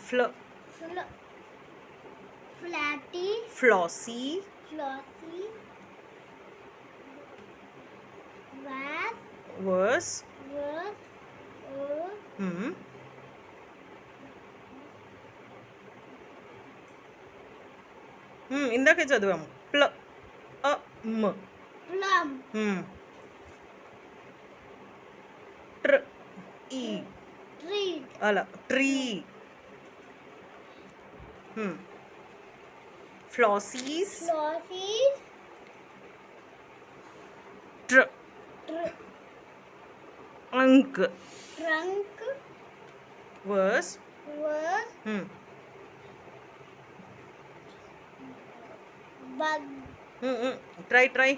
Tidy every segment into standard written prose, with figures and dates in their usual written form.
Fl. Flatty. Flossy. Flossy. Was. Was. Was. Hmm. ఇందాకే చదివాము Plum. ట్ర్ ఈ Tree. అలా tree. ఫ్లాసీస్. Flosses. ట్ర్ అంక్. Trunk. Verse. Was. Bug. Try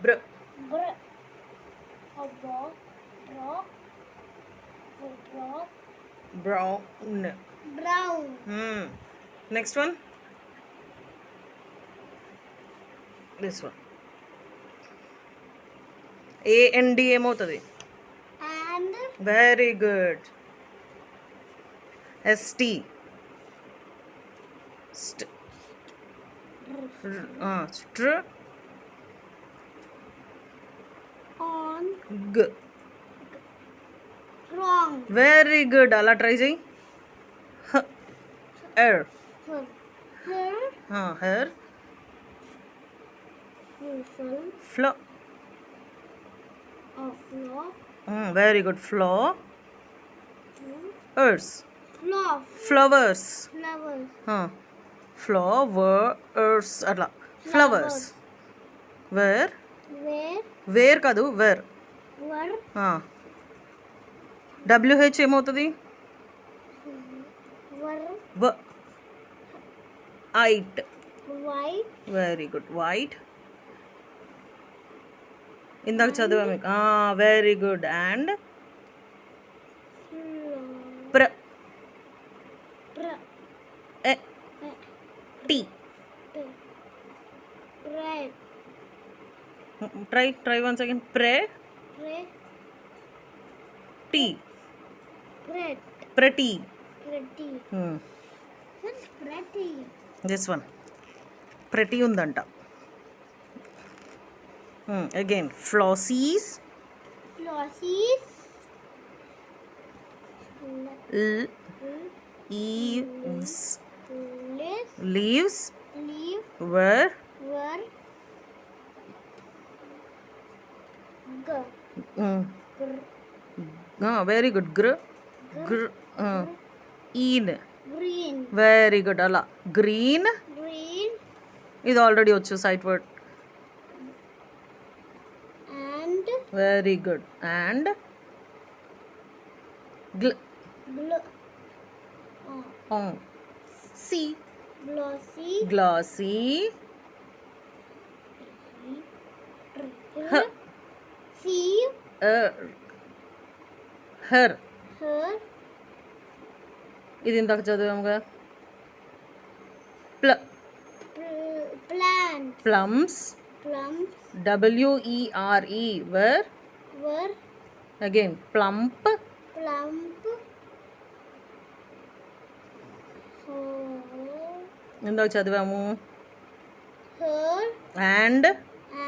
బ్ర Br. A ball. Drop. A drop. Brown. Brown. Next one this one. AND ఏమవుతుంది? And. Very good. ST. స్ట్ర్. On. G. Wrong. Very good. అలా try చేయి. ఎర్. Her. Her. Her. Whistle. Flow. A flock. Very good. Flow. ఎర్స్. Flock. Flowers. Flowers. Flowers అట్లా. Flowers. Wear. Where. Wear కాదు wear. Were. WH ఏమవుతుంది? Were. ఐట్. White. Very good. White. ఇందాక చదివా మీకు. Very good. And ప్ర. టీ. Bread. Try once again. ప్రే. Bread. టీ. Bread. Pretty. Pretty. What's pretty? This one. Pretty ఉందంట. Again flossies. Flossies. Leaves. Leaves. Were. Were. Very good. Green. Green. Very good. Ala. Green. Green. ఇది already వచ్చు sight word. And. Very good. And see. Glossy. Glossy. See. Her. Her. ఇది ఇందాక చదివాము కదా. Plant. Plums. Plums. WERE. Were. Were. Again. Plump. Plump. ఇందాక చదివాము. Her. And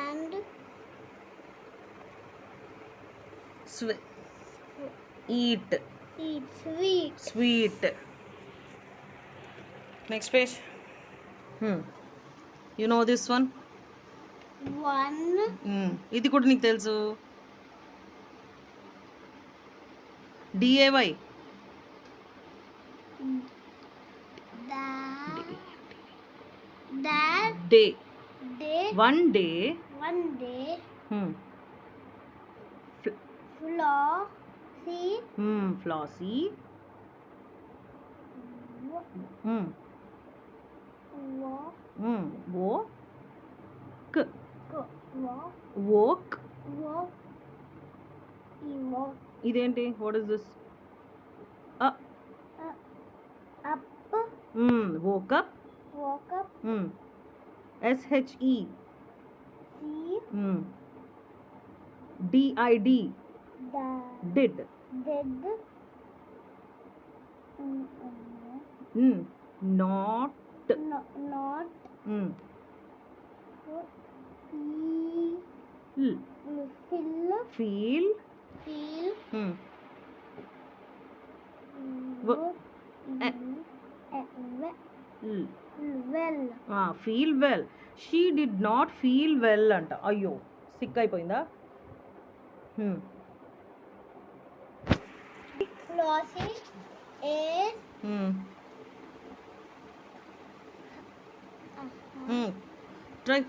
And. Eat. Eat. Sweet. Sweet. Next page. You know this one. One. ఇది కూడా నీకు తెలుసు. DAY. That. Day. Day. One day. One day. Flossy. Flossy. Walk. Walk. Walk. Walk. ఇదేంటి? What is this? Up. Walk up. Walk up. SHE. See. DID. The. Did. Did. Not. Not. Feel. Feel. Well. Feel well. She did not feel well అంట. అయ్యో sick అయిపోయిందా? Flossie is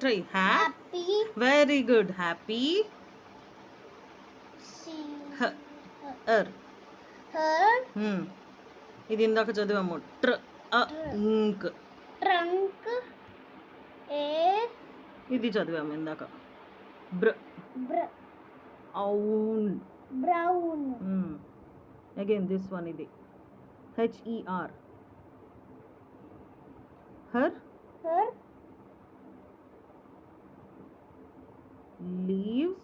Try. happy. Very good. Happy. She Her. her ఇది ఇందాక చదివాము. Trunk. trunk is ఇది చదివాము ఇందాక. Brown. Again this one ఇది. HER. Her. Leaves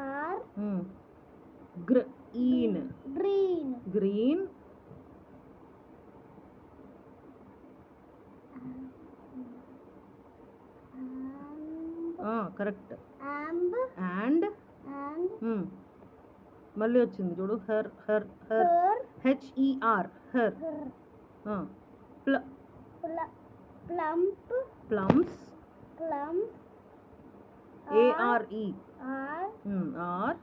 are green. Correct. And మళ్ళీ వచ్చింది చూడు. her HER. her plums ARE are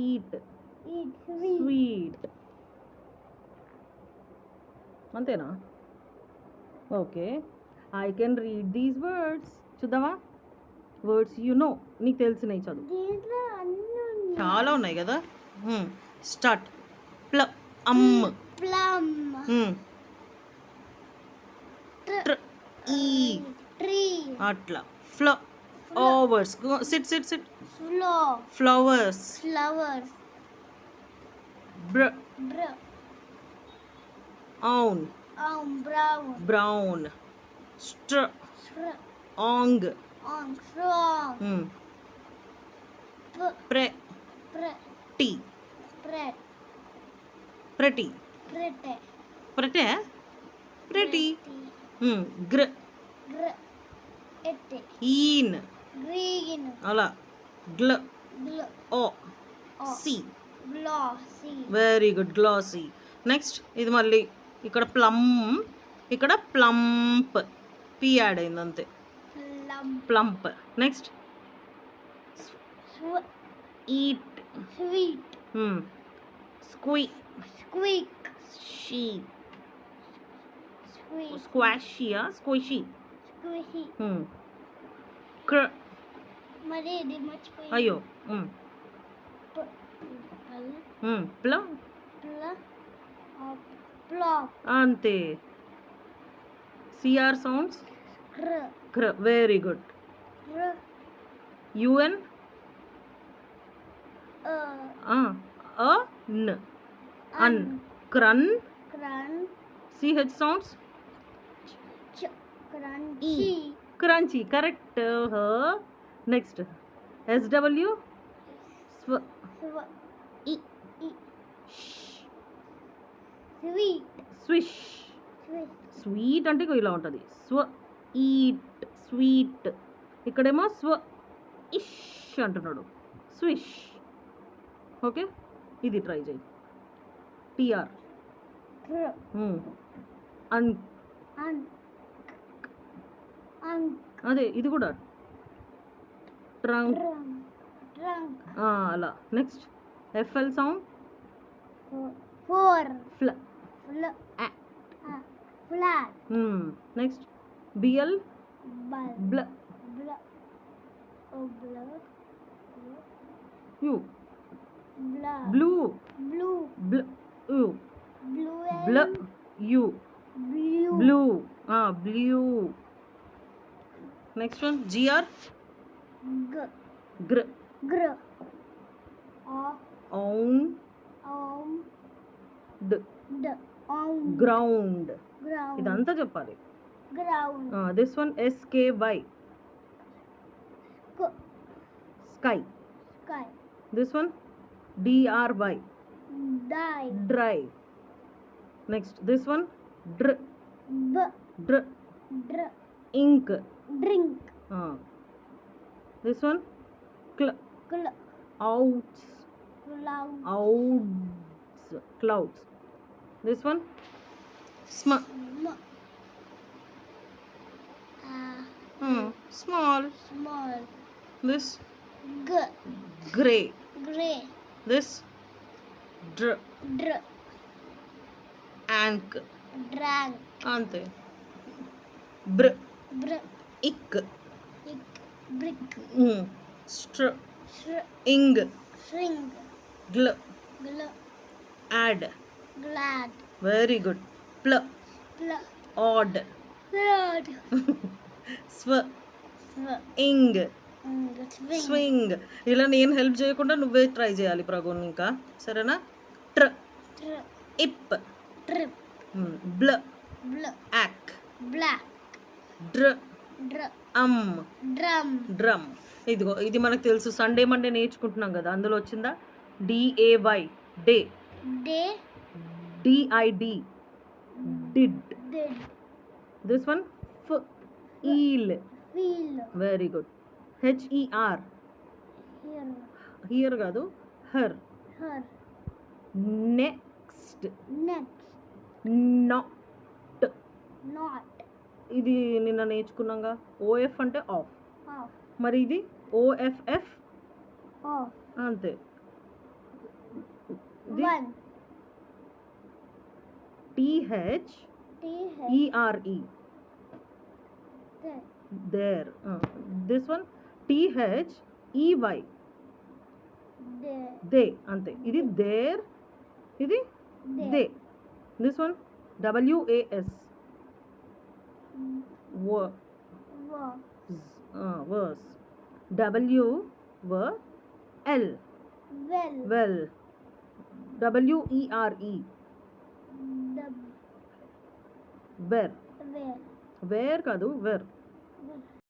eat sweet. అంతేనా? Okay. I can read these words. చూద్దామా? వర్డ్స్ నీకు తెలిసినవి చదువు. చాలా ఉన్నాయి కదా. స్టార్ట్. plum tree అట్లా. flowers. sit. flowers. brown. strong. strong. pretty. green. అలా. glossy. Very good. Glossy. Next ఇది మళ్ళీ ఇక్కడ ప్లమ్, ఇక్కడ ప్లంప్. పి యాడ్ అయింది అంతే. Plump. Next eat. sweet squeak. sheep. squashy. squishy. మరి ఇది మర్చిపోయి. అయ్యో. అంతే. CR sounds. Very good. UN un. crun. CH sounds. crunchy. Correct. Next SW. swish. Sweet అంటే ఇలా ఉంటుంది. Eat sweet. ఇక్కడేమో ఇష్ అంటున్నాడు. స్విష్. ఓకే, ఇది ట్రై చేయి. TR. అదే ఇది కూడా ట్రంక్. అలా. Next FL sound. Next BL. U. blue. blue. Blue. Next one GR. ground. ఇదంతా చెప్పాలి. This one SKY. sky. This one DRY. Die. dry. Next, this one, dr, B. dr, Dr. ink. Drink. This one, cl, Cl. outs, Cloud. outs, clouds. This one, sm, M. small. Small. This, G. gray. Gray. This, dr, Dr. ank. Drag. Ante. Br, Br. ick. Ick. Brick. Str, Shr. ing. Shrink. Gl, Gl. add. Glad. Very good. Pl, Pl. odd. Blood. Sw, Sw. ing. Swing. Swing. ఇలా నేను help చేయకుండా నువ్వే try చేయాలి ప్రగోన్, ఇంకా సరేనా? ట్ర, Tr. ఇప్. Trip. బ్ల, Bl. యాక్. Black. డ్ర, Dr. Drum. Drum. ఇదిగో ఇది మనకు తెలుసు, సండే మండే నేర్చుకుంటున్నాం కదా, అందులో వచ్చిందా? DAY, day. Day. DID, did. Did. This one, ఈల్. Feel. Very good. HER, Here. Here కాదు, her. Her. Next, Next. Not. Not. ఇది నిన్న నేర్చుకున్నాగా, OF అంటే ఆఫ్. Off. మరి ఇది OFF Off. అంతే. ఇది One. THERE, There. there. This one, THEY, There. They అంతే. ఇది దేర్, ఇది they. This one, WAS, Was. Verse. WEL, Well. Well. WERE, The. Wear. Where. Wear కాదు, వేర్. Where.